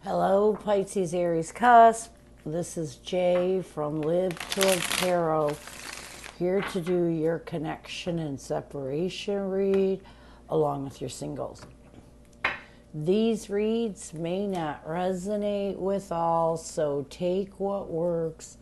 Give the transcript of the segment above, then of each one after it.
Hello, Pisces Aries Cusp. This is Jay from Live to Live Tarot, here to do your connection and separation read along with your singles. These reads may not resonate with all, so take what works.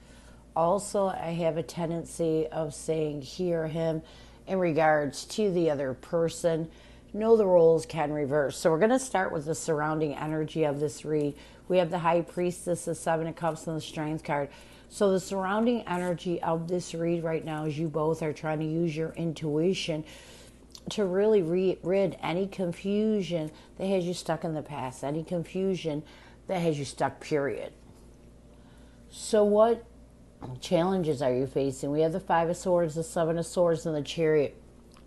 Also, I have a tendency of saying hear him in regards to the other person. Know the roles can reverse. So we're going to start with the surrounding energy of this read. We have the High Priestess, the Seven of Cups, and the Strength card. So the surrounding energy of this read right now is you both are trying to use your intuition to really rid any confusion that has you stuck in the past, any confusion that has you stuck, period. So what challenges are you facing? We have the Five of Swords, the Seven of Swords, and the Chariot.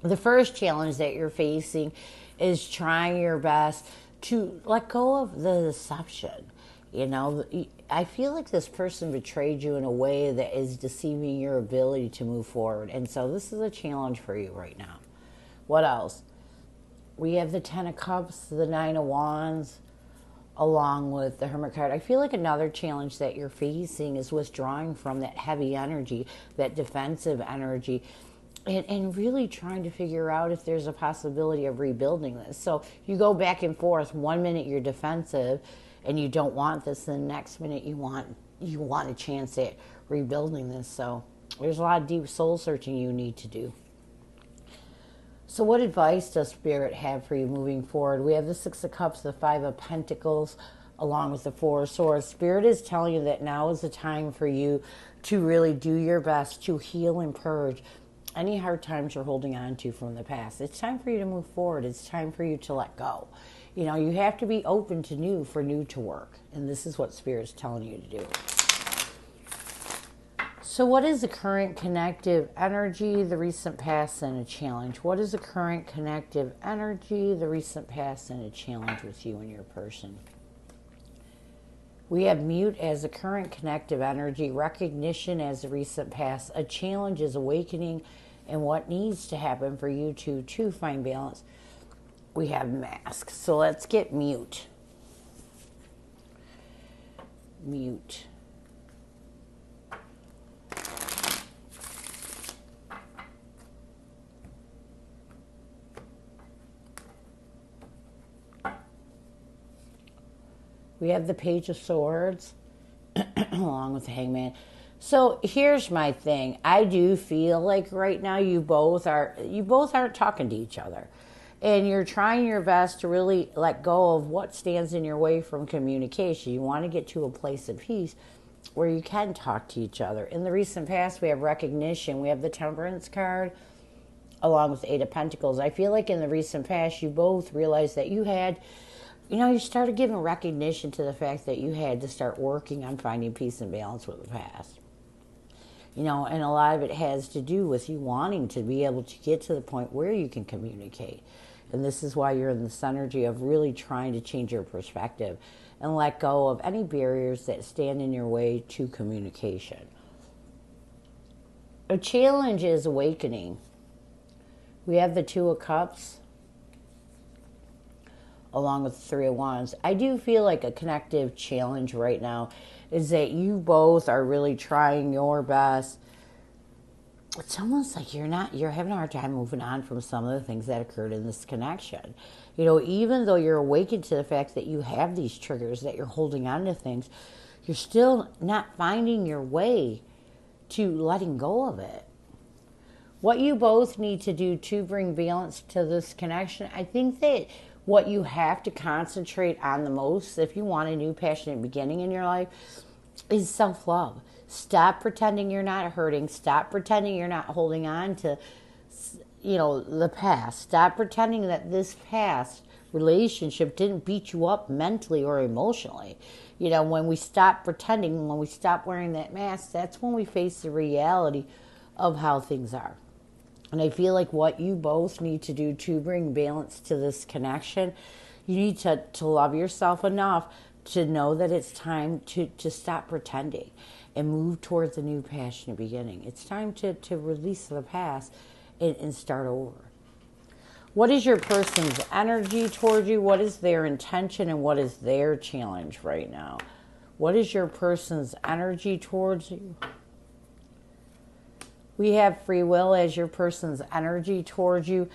The first challenge that you're facing is trying your best to let go of the deception. You know, I feel like this person betrayed you in a way that is deceiving your ability to move forward. And so this is a challenge for you right now. What else? We have the Ten of Cups, the Nine of Wands, along with the Hermit card. I feel like another challenge that you're facing is withdrawing from that heavy energy, that defensive energy, and really trying to figure out if there's a possibility of rebuilding this. So you go back and forth. 1 minute you're defensive and you don't want this, and the next minute you want a chance at rebuilding this. So there's a lot of deep soul searching you need to do. So what advice does Spirit have for you moving forward? We have the Six of Cups, the Five of Pentacles, along with the Four of Swords. Spirit is telling you that now is the time for you to really do your best to heal and purge any hard times you're holding on to from the past. It's time for you to move forward. It's time for you to let go. You know, you have to be open to new for new to work. And this is what Spirit's telling you to do. So what is the current connective energy, the recent past, and a challenge? What is the current connective energy, the recent past, and a challenge with you and your person? We have mute as the current connective energy, recognition as the recent past, a challenge is awakening, and what needs to happen for you to find balance. We have mask. So let's get mute. Mute. We have the Page of Swords along with the Hangman. So here's my thing. I do feel like right now you both aren't talking to each other. And you're trying your best to really let go of what stands in your way from communication. You want to get to a place of peace where you can talk to each other. In the recent past, we have recognition. We have the Temperance card along with the Eight of Pentacles. I feel like in the recent past, you both realized that you started giving recognition to the fact that you had to start working on finding peace and balance with the past. And a lot of it has to do with you wanting to be able to get to the point where you can communicate. And this is why you're in this energy of really trying to change your perspective and let go of any barriers that stand in your way to communication. A challenge is awakening. We have the Two of Cups along with the Three of Wands. I do feel like a connective challenge right now is that you both are really trying your best. It's almost like you're having a hard time moving on from some of the things that occurred in this connection. Even though you're awakened to the fact that you have these triggers, that you're holding on to things, you're still not finding your way to letting go of it. What you both need to do to bring balance to this connection, I think that what you have to concentrate on the most, if you want a new passionate beginning in your life, is self-love. Stop pretending you're not hurting. Stop pretending you're not holding on to, the past. Stop pretending that this past relationship didn't beat you up mentally or emotionally. When we stop pretending, when we stop wearing that mask, that's when we face the reality of how things are. And I feel like what you both need to do to bring balance to this connection, you need to love yourself enough to know that it's time to stop pretending and move towards a new passionate beginning. It's time to release the past and start over. What is your person's energy towards you? What is their intention and what is their challenge right now? What is your person's energy towards you? We have free will as your person's energy towards you.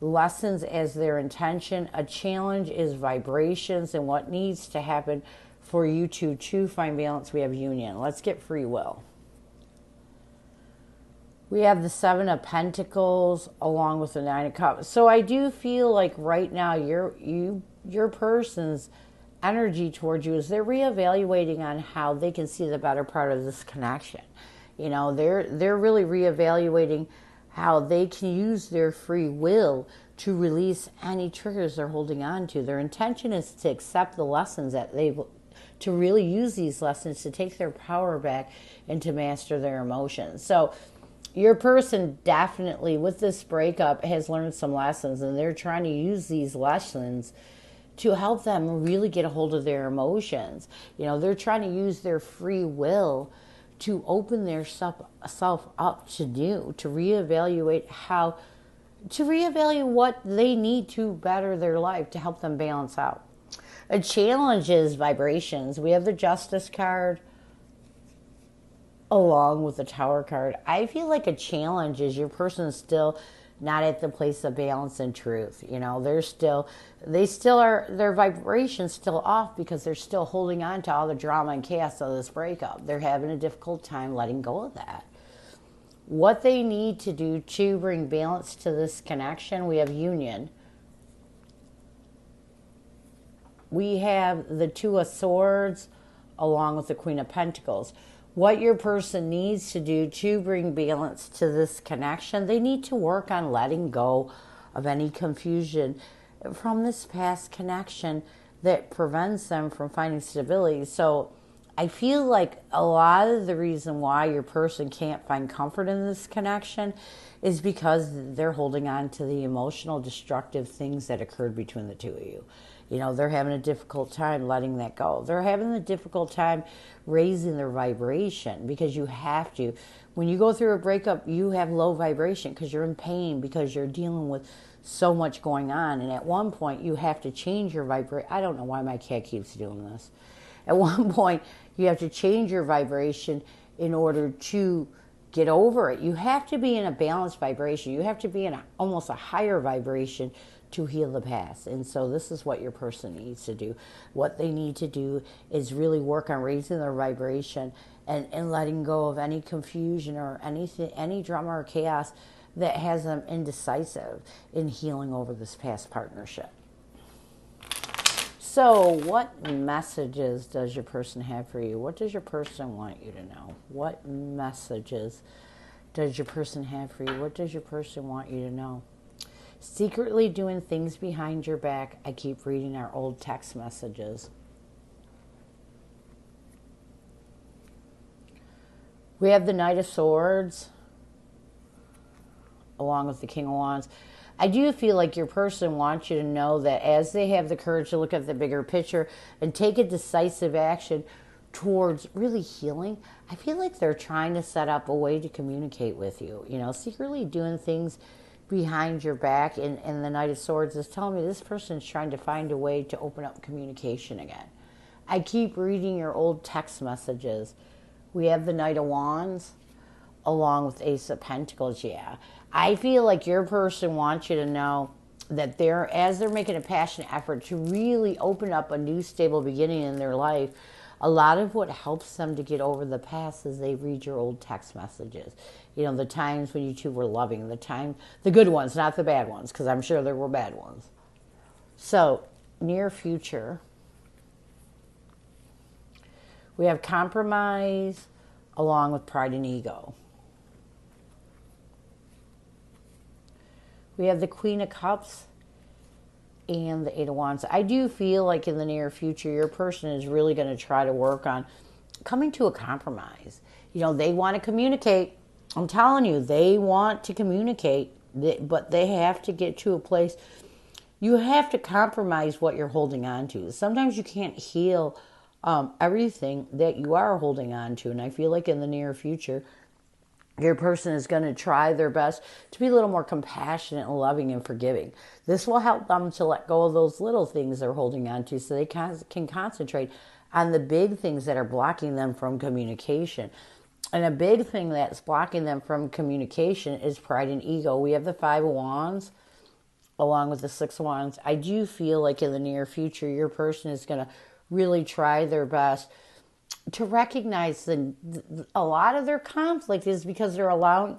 Lessons as their intention. A challenge is vibrations and what needs to happen for you to find balance. We have union. Let's get free will. We have the Seven of Pentacles along with the Nine of Cups. So I do feel like right now your person's energy towards you is they're reevaluating on how they can see the better part of this connection. You know, they're really reevaluating how they can use their free will to release any triggers they're holding on to. Their intention is to accept the lessons that to really use these lessons to take their power back and to master their emotions. So your person definitely with this breakup has learned some lessons, and they're trying to use these lessons to help them really get a hold of their emotions. You know, they're trying to use their free will to open their self up to do, to reevaluate what they need to better their life to help them balance out. A challenge is vibrations. We have the Justice card along with the Tower card. I feel like a challenge is your person still not at the place of balance and truth. You know, their vibration's still off because they're still holding on to all the drama and chaos of this breakup. They're having a difficult time letting go of that. What they need to do to bring balance to this connection, we have union. We have the Two of Swords along with the Queen of Pentacles. What your person needs to do to bring balance to this connection, they need to work on letting go of any confusion from this past connection that prevents them from finding stability. So I feel like a lot of the reason why your person can't find comfort in this connection is because they're holding on to the emotional destructive things that occurred between the two of you. You know, they're having a difficult time letting that go. They're having a difficult time raising their vibration because you have to. When you go through a breakup, you have low vibration because you're in pain, because you're dealing with so much going on. And at one point, you have to change your vibration. I don't know why my cat keeps doing this. At one point, you have to change your vibration in order to get over it. You have to be in a balanced vibration. You have to be in almost a higher vibration to heal the past. And so this is what your person needs to do. What they need to do is really work on raising their vibration and letting go of any confusion or anything, any drama or chaos that has them indecisive in healing over this past partnership. So what messages does your person have for you? What does your person want you to know? What messages does your person have for you? What does your person want you to know? Secretly doing things behind your back. I keep reading our old text messages. We have the Knight of Swords along with the King of Wands. I do feel like your person wants you to know that as they have the courage to look at the bigger picture and take a decisive action towards really healing, I feel like they're trying to set up a way to communicate with you. You know, secretly doing things behind your back, and the Knight of Swords is telling me this person's trying to find a way to open up communication again. I keep reading your old text messages. We have the Knight of Wands along with Ace of Pentacles. Yeah, I feel like your person wants you to know that as they're making a passionate effort to really open up a new stable beginning in their life, a lot of what helps them to get over the past is they read your old text messages. You know, the times when you two were loving, the good ones, not the bad ones, because I'm sure there were bad ones. So, near future, we have compromise along with pride and ego. We have the Queen of Cups and the Eight of Wands. I do feel like in the near future, your person is really going to try to work on coming to a compromise. You know, they want to communicate. I'm telling you, they want to communicate, but they have to get to a place. You have to compromise what you're holding on to. Sometimes you can't heal everything that you are holding on to. And I feel like in the near future, Your person is going to try their best to be a little more compassionate and loving and forgiving. This will help them to let go of those little things they're holding on to so they can concentrate on the big things that are blocking them from communication. And a big thing that's blocking them from communication is pride and ego. We have the Five of Wands along with the Six of Wands. I do feel like in the near future, your person is going to really try their best to recognize a lot of their conflict is because they're allowing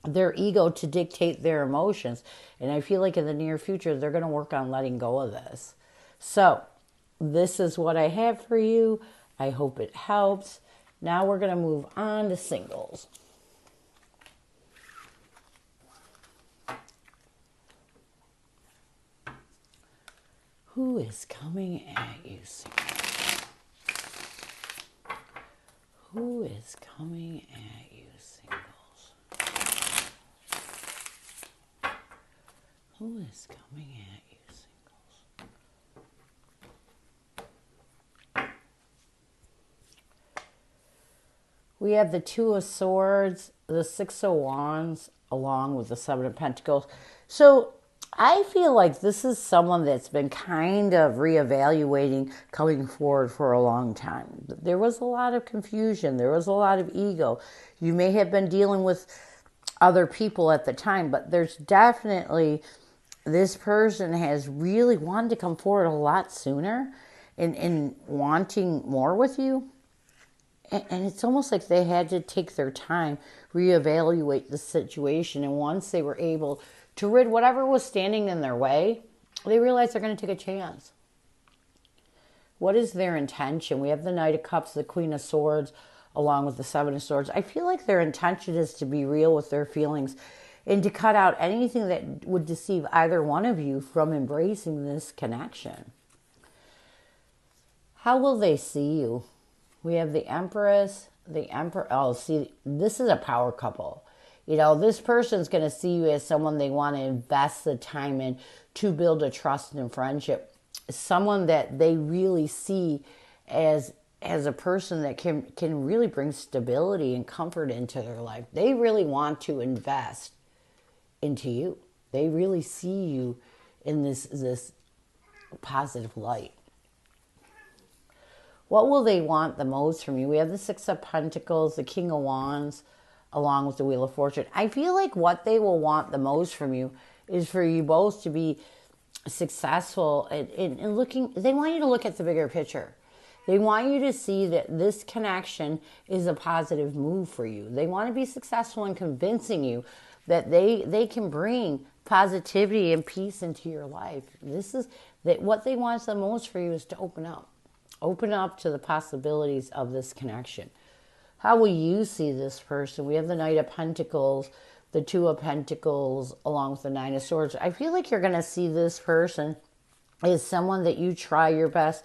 their ego to dictate their emotions. And I feel like in the near future, they're going to work on letting go of this. So this is what I have for you. I hope it helps. Now we're going to move on to singles. Who is coming at you, singles? Who is coming at you, singles? Who is coming at you, singles? We have the Two of Swords, the Six of Wands, along with the Seven of Pentacles. So I feel like this is someone that's been kind of reevaluating coming forward for a long time. There was a lot of confusion. There was a lot of ego. You may have been dealing with other people at the time, but there's definitely, this person has really wanted to come forward a lot sooner in wanting more with you. And it's almost like they had to take their time, reevaluate the situation. And once they were able to rid whatever was standing in their way, they realized they're going to take a chance. What is their intention? We have the Knight of Cups, the Queen of Swords, along with the Seven of Swords. I feel like their intention is to be real with their feelings and to cut out anything that would deceive either one of you from embracing this connection. How will they see you? We have the Empress, the Emperor. Oh, see, this is a power couple. You know, this person's going to see you as someone they want to invest the time in to build a trust and friendship. Someone that they really see as a person that can really bring stability and comfort into their life. They really want to invest into you. They really see you in this positive light. What will they want the most from you? We have the Six of Pentacles, the King of Wands, along with the Wheel of Fortune. I feel like what they will want the most from you is for you both to be successful in looking. They want you to look at the bigger picture. They want you to see that this connection is a positive move for you. They want to be successful in convincing you that they can bring positivity and peace into your life. This is that what they want the most for you is to open up. Open up to the possibilities of this connection. How will you see this person? We have the Knight of Pentacles, the Two of Pentacles, along with the Nine of Swords. I feel like you're going to see this person as someone that you try your best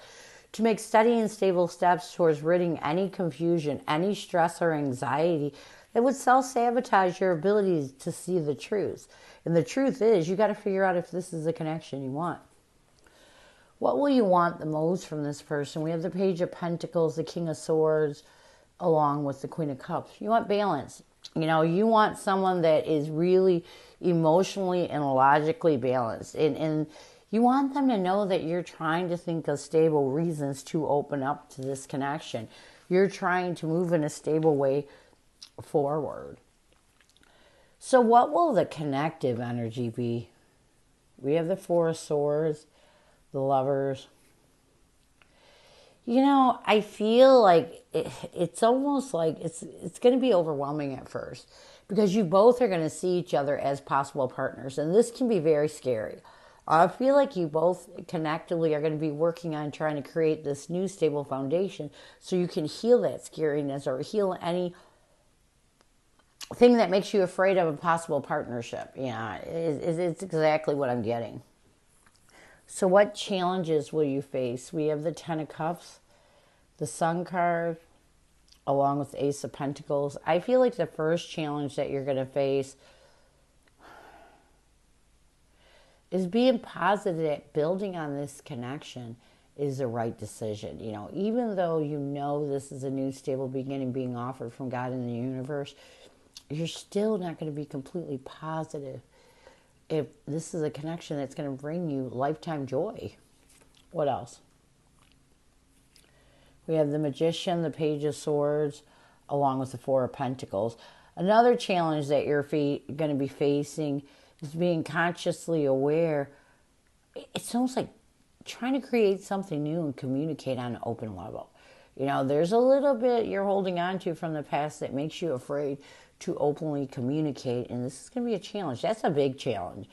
to make steady and stable steps towards ridding any confusion, any stress or anxiety that would self-sabotage your ability to see the truth. And the truth is, you got to figure out if this is a connection you want. What will you want the most from this person? We have the Page of Pentacles, the King of Swords, along with the Queen of Cups. You want balance. You know, you want someone that is really emotionally and logically balanced. And you want them to know that you're trying to think of stable reasons to open up to this connection. You're trying to move in a stable way forward. So what will the connective energy be? We have the Four of Swords, the Lovers. You know, I feel like it's almost like it's going to be overwhelming at first because you both are going to see each other as possible partners, and this can be very scary. I feel like you both connectively are going to be working on trying to create this new stable foundation so you can heal that scariness or heal any thing that makes you afraid of a possible partnership. Yeah, it's exactly what I'm getting. So what challenges will you face? We have the Ten of Cups, the Sun card, along with the Ace of Pentacles. I feel like the first challenge that you're going to face is being positive that building on this connection is the right decision. You know, even though you know this is a new stable beginning being offered from God in the universe, you're still not going to be completely positive if this is a connection that's going to bring you lifetime joy. What else? We have the Magician, the Page of Swords, along with the Four of Pentacles. Another challenge that you're going to be facing is being consciously aware. It's almost like trying to create something new and communicate on an open level. You know, there's a little bit you're holding on to from the past that makes you afraid to openly communicate, and this is going to be a challenge. That's a big challenge.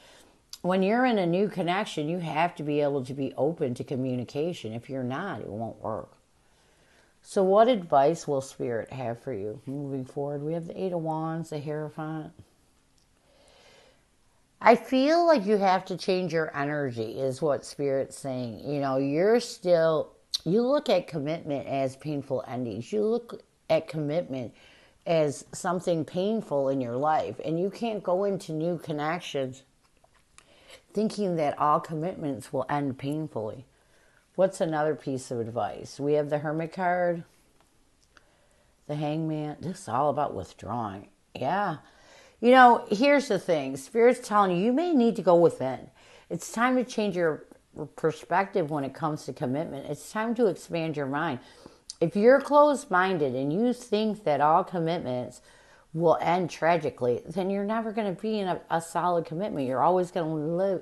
When you're in a new connection, you have to be able to be open to communication. If you're not, it won't work. So what advice will Spirit have for you moving forward? We have the Eight of Wands, the Hierophant. I feel like you have to change your energy is what Spirit's saying. You know, you look at commitment as painful endings. You look at commitment as something painful in your life. And you can't go into new connections thinking that all commitments will end painfully. What's another piece of advice? We have the Hermit card, the Hangman. This is all about withdrawing. Yeah. You know, here's the thing. Spirit's telling you may need to go within. It's time to change your perspective when it comes to commitment. It's time to expand your mind. If you're closed-minded and you think that all commitments will end tragically, then you're never going to be in a solid commitment. You're always going to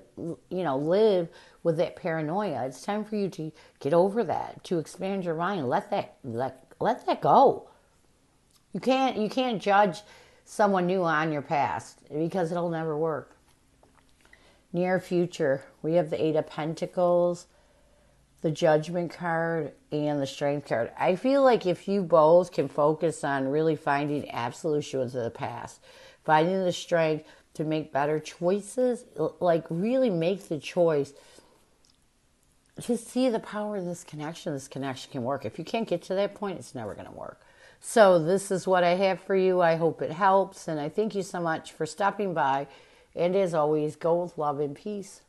live with that paranoia. It's time for you to get over that, to expand your mind. Let that go. You can't judge someone new on your past because it'll never work. Near future, we have the Eight of Pentacles, the Judgment card, and the Strength card. I feel like if you both can focus on really finding absolutions of the past, finding the strength to make better choices, like really make the choice to see the power of this connection can work. If you can't get to that point, it's never going to work. So this is what I have for you. I hope it helps, and I thank you so much for stopping by. And as always, go with love and peace.